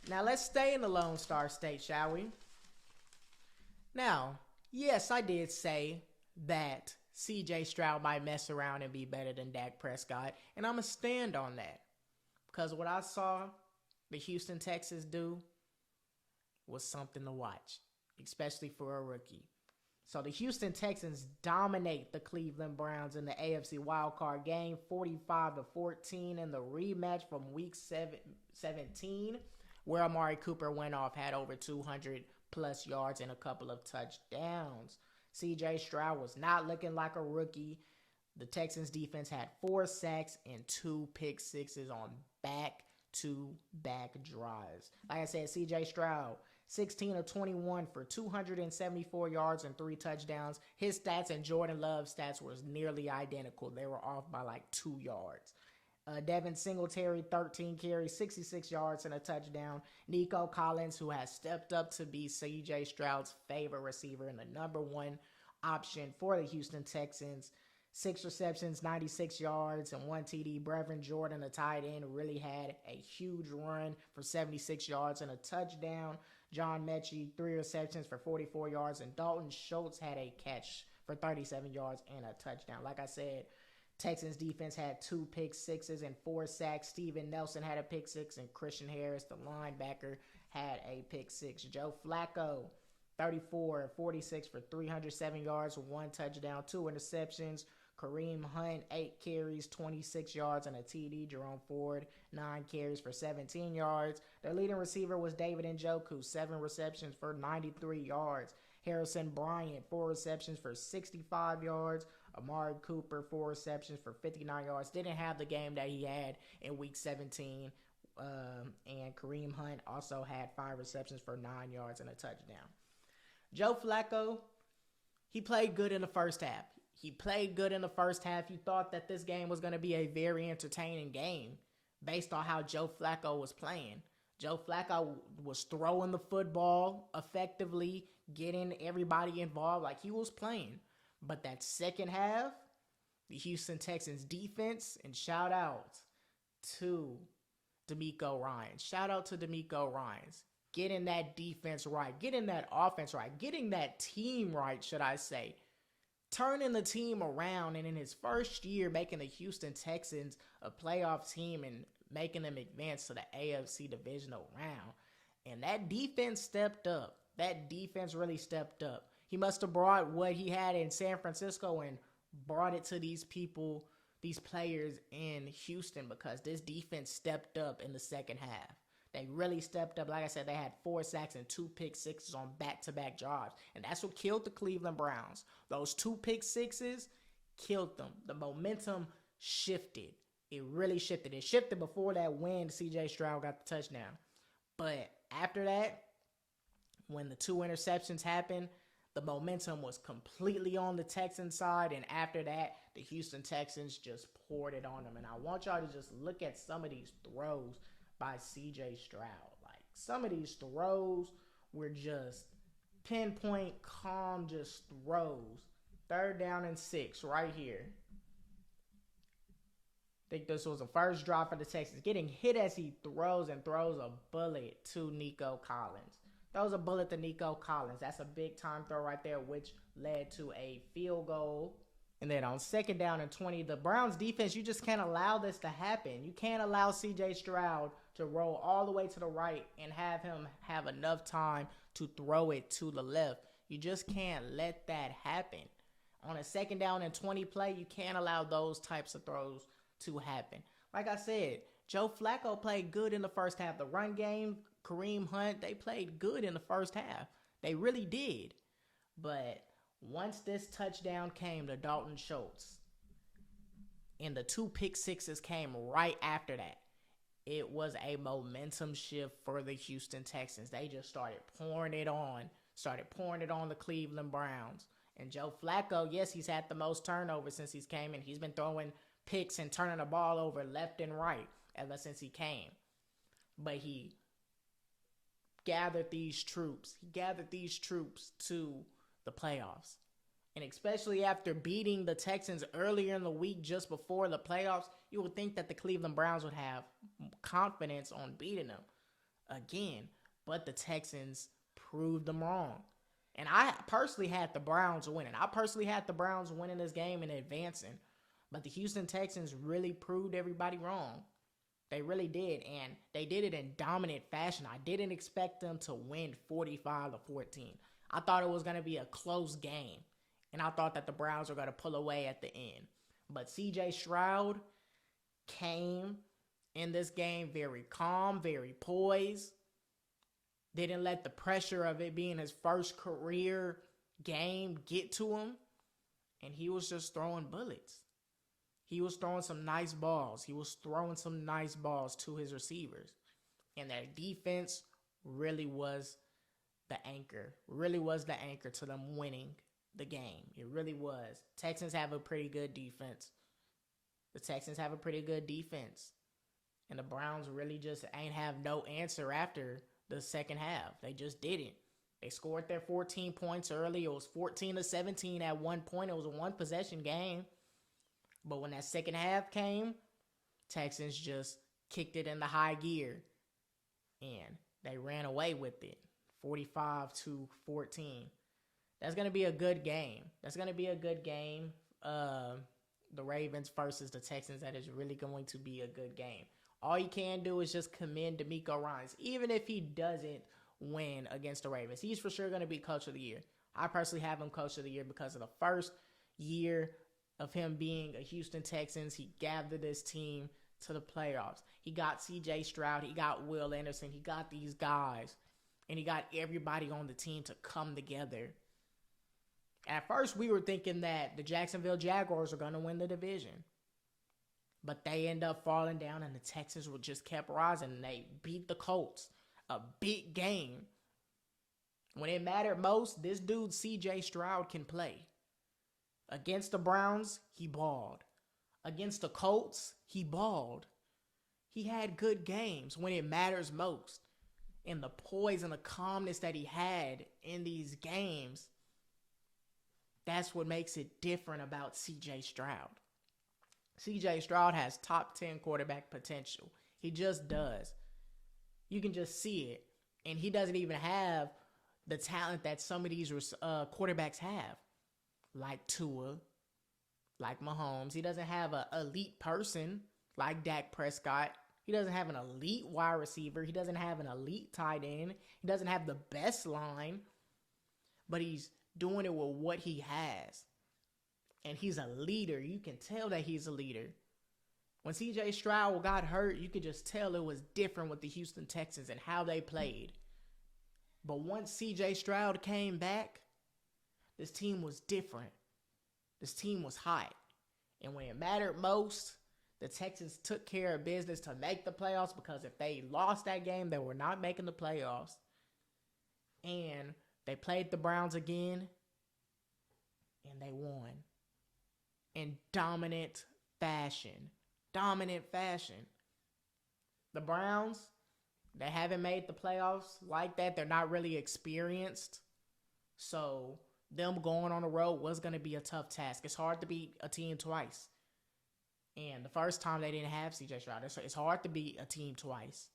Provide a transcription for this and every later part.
Now let's stay in the Lone Star State, shall we? Now, yes, I did say that CJ Stroud might mess around and be better than Dak Prescott, and I'm going to stand on that. Because what I saw the Houston Texans do was something to watch, especially for a rookie. So the Houston Texans dominate the Cleveland Browns in the AFC wildcard game, 45-14 in the rematch from Week 17, where Amari Cooper went off, had over 200 plus yards and a couple of touchdowns. CJ Stroud was not looking like a rookie. The Texans defense had 4 sacks and 2 pick sixes on back-to-back drives. Like I said, CJ Stroud, 16 of 21 for 274 yards and 3 touchdowns. His stats and Jordan Love's stats were nearly identical. They were off by like 2 yards. Devin Singletary, 13 carries, 66 yards and a touchdown. Nico Collins, who has stepped up to be CJ Stroud's favorite receiver and the number 1 option for the Houston Texans. 6 receptions, 96 yards, and 1 TD. Brevin Jordan, a tight end, really had a huge run for 76 yards and a touchdown. John Mechie, 3 receptions for 44 yards, and Dalton Schultz had a catch for 37 yards and a touchdown. Like I said, Texans defense had 2 pick sixes and 4 sacks. Steven Nelson had a pick six, and Christian Harris, the linebacker, had a pick six. Joe Flacco, 34 46 for 307 yards, 1 touchdown, 2 interceptions. Kareem Hunt, 8 carries, 26 yards, and a TD. Jerome Ford, 9 carries for 17 yards. Their leading receiver was David Njoku, 7 receptions for 93 yards. Harrison Bryant, 4 receptions for 65 yards. Amari Cooper, 4 receptions for 59 yards. Didn't have the game that he had in Week 17. And Kareem Hunt also had 5 receptions for 9 yards and a touchdown. Joe Flacco, he played good in the first half. You thought that this game was going to be a very entertaining game based on how Joe Flacco was playing. Joe Flacco was throwing the football effectively, getting everybody involved like he was playing. But that second half, the Houston Texans defense, and shout out to DeMeco Ryans. Getting that defense right, getting that offense right, getting that team right, should I say. Turning the team around, and in his first year making the Houston Texans a playoff team and making them advance to the AFC divisional round. And that defense stepped up. That defense really stepped up. He must have brought what he had in San Francisco and brought it to these people, these players in Houston, because this defense stepped up in the second half. They really stepped up. Like I said, they had 4 sacks and 2 pick sixes on back-to-back drives. And that's what killed the Cleveland Browns. Those 2 pick sixes killed them. The momentum shifted. It really shifted. It shifted before that when CJ Stroud got the touchdown. But after that, when the 2 interceptions happened, the momentum was completely on the Texans side. And after that, the Houston Texans just poured it on them. And I want y'all to just look at some of these throws by CJ Stroud. Like, some of these throws were just pinpoint, calm, just throws. 3rd down and 6 right here. I think this was the first drop for the Texans. Getting hit as he throws and throws a bullet to Nico Collins. Throws a bullet to Nico Collins. That's a big time throw right there, which led to a field goal. And then on 2nd down and 20, the Browns defense, you just can't allow this to happen. You can't allow CJ Stroud to roll all the way to the right and have him have enough time to throw it to the left. You just can't let that happen. On a 2nd down and 20 play, you can't allow those types of throws to happen. Like I said, Joe Flacco played good in the first half. The run game, Kareem Hunt, they played good in the first half. They really did. But once this touchdown came to Dalton Schultz, and the 2 pick sixes came right after that, it was a momentum shift for the Houston Texans. They just started pouring it on the Cleveland Browns. And Joe Flacco, yes, he's had the most turnovers since he's came in. He's been throwing picks and turning the ball over left and right ever since he came. But he gathered these troops. To the playoffs. And especially after beating the Texans earlier in the week, just before the playoffs, you would think that the Cleveland Browns would have confidence on beating them. again. But the Texans proved them wrong. And I personally had the Browns winning. I personally had the Browns winning this game and advancing. But the Houston Texans really proved everybody wrong. They really did. And they did it in dominant fashion. I didn't expect them to win 45-14. I thought it was going to be a close game. And I thought that the Browns were going to pull away at the end. But CJ Stroud came in this game very calm, very poised. Didn't let the pressure of it being his first career game get to him. And he was just throwing bullets. He was throwing some nice balls. He was throwing some nice balls to his receivers. And their defense really was the anchor. Really was the anchor to them winning the game. It really was. Texans have a pretty good defense. The Texans have a pretty good defense. And the Browns really just ain't have no answer after the second half. They just didn't. They scored their 14 points early. It was 14-17 at one point. It was a one-possession game. But when that second half came, Texans just kicked it in the high gear. And they ran away with it. 45-14. That's going to be a good game. That's going to be a good game. The Ravens versus the Texans. That is really going to be a good game. All you can do is just commend DeMeco Ryans. Even if he doesn't win against the Ravens, he's for sure going to be Coach of the Year. I personally have him Coach of the Year because of the first year of him being a Houston Texans. He gathered this team to the playoffs. He got C.J. Stroud. He got Will Anderson. He got these guys. And he got everybody on the team to come together. At first, we were thinking that the Jacksonville Jaguars were going to win the division. But they end up falling down, and the Texans were just kept rising. And they beat the Colts. A big game. When it mattered most, this dude C.J. Stroud can play. Against the Browns, he balled. Against the Colts, he balled. He had good games when it matters most. And the poise and the calmness that he had in these games, that's what makes it different about C.J. Stroud. C.J. Stroud has top 10 quarterback potential. He just does. You can just see it. And he doesn't even have the talent that some of these quarterbacks have. Like Tua, like Mahomes. He doesn't have an elite person like Dak Prescott. He doesn't have an elite wide receiver. He doesn't have an elite tight end. He doesn't have the best line. But he's doing it with what he has. And he's a leader. You can tell that he's a leader. When C.J. Stroud got hurt, you could just tell it was different with the Houston Texans and how they played. But once C.J. Stroud came back, this team was different. This team was hot. And when it mattered most, the Texans took care of business to make the playoffs, because if they lost that game, they were not making the playoffs. And they played the Browns again, and they won. In dominant fashion. Dominant fashion. The Browns, they haven't made the playoffs like that. They're not really experienced. So them going on the road was going to be a tough task. It's hard to beat a team twice. And the first time they didn't have C.J. Stroud. It's hard to beat a team twice.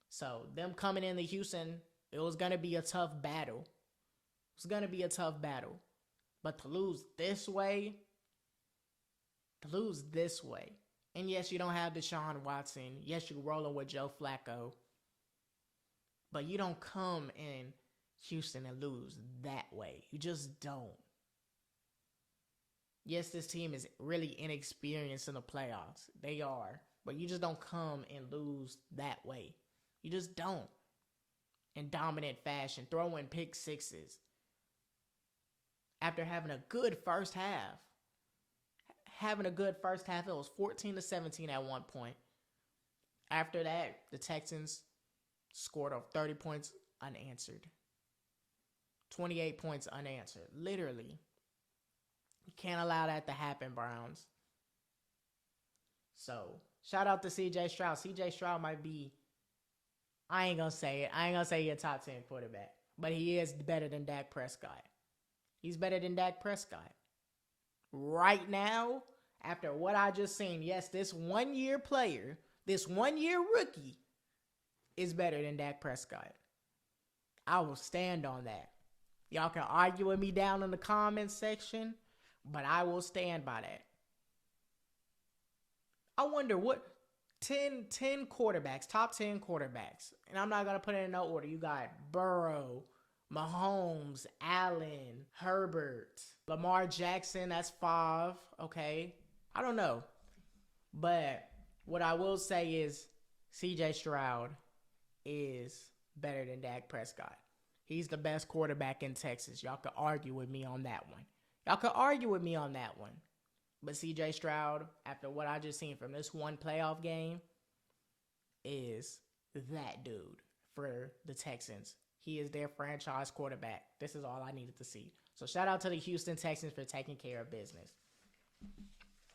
So them coming into Houston, it was going to be a tough battle. It was going to be a tough battle. But to lose this way, and yes, you don't have Deshaun Watson. Yes, you're rolling with Joe Flacco. But you don't come in Houston and lose that way. You just don't. Yes, this team is really inexperienced in the playoffs. They are. But you just don't come and lose that way. You just don't. In dominant fashion, throwing pick sixes. After having a good first half. It was 14-17 at one point. After that, the Texans scored off 30 points unanswered. 28 points unanswered. Literally. You can't allow that to happen, Browns. So, shout out to C.J. Stroud. C.J. Stroud might be, I ain't going to say it. I ain't going to say he's a top 10 quarterback. But he is better than Dak Prescott. He's better than Dak Prescott. Right now, after what I just seen, yes, this one-year player, this one-year rookie, is better than Dak Prescott. I will stand on that. Y'all can argue with me down in the comments section, but I will stand by that. I wonder what 10 quarterbacks, top 10 quarterbacks, and I'm not going to put it in no order. You got Burrow, Mahomes, Allen, Herbert, Lamar Jackson, that's 5, okay? I don't know. But what I will say is CJ Stroud is better than Dak Prescott. He's the best quarterback in Texas. Y'all could argue with me on that one. But CJ Stroud, after what I just seen from this one playoff game, is that dude for the Texans. He is their franchise quarterback. This is all I needed to see. So shout out to the Houston Texans for taking care of business.